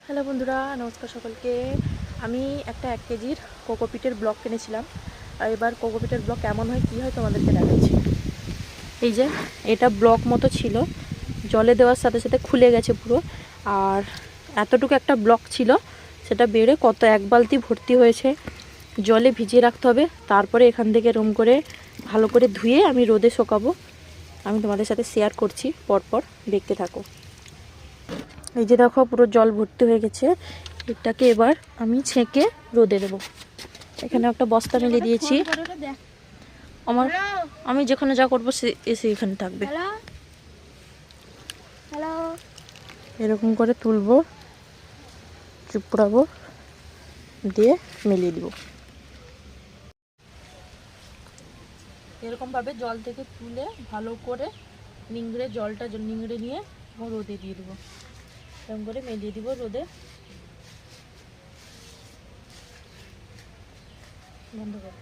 Hello বন্ধুরা, নমস্কার সকলকে। আমি একটা 1 কেজির কোকোপিটের ব্লক কিনেছিলাম। আর এবার কোকোপিটের ব্লক কেমন হয় কী হয় তোমাদেরকে দেখাচ্ছি। এই যে এটা ব্লক মতো ছিল, জলে দেওয়ার সাথে সাথে খুলে গেছে পুরো। আর এতটুকু একটা ব্লক ছিল, সেটা বেড়ে কত 1 বালতি ভর্তি হয়েছে। জলে ভিজিয়ে রাখতে হবে, তারপরে এখান থেকে এরম করে ভালো করে ধুয়ে আমি রোদে শুকাবো। আমি তোমাদের সাথে শেয়ার করছি, পরপর দেখতে থাকো। এই যে দেখো পুরো জল ভর্তি হয়ে গেছে। এটাকে এবার আমি ছেঁকে রোদে দেবো। এখানে একটা বস্তা মেলে দিয়েছি। আমি যেখানে যা করবো সে এসে এখানে থাকবে। এরকম করে তুলবো, চুপড়াবো, দিয়ে মেলিয়ে দিব। এরকমভাবে জল থেকে তুলে ভালো করে জলটা নিংড়ে নিয়ে রোদে দিয়ে দেবো। এরকম করে মেলিয়ে দিব রোদে। বন্ধ করো।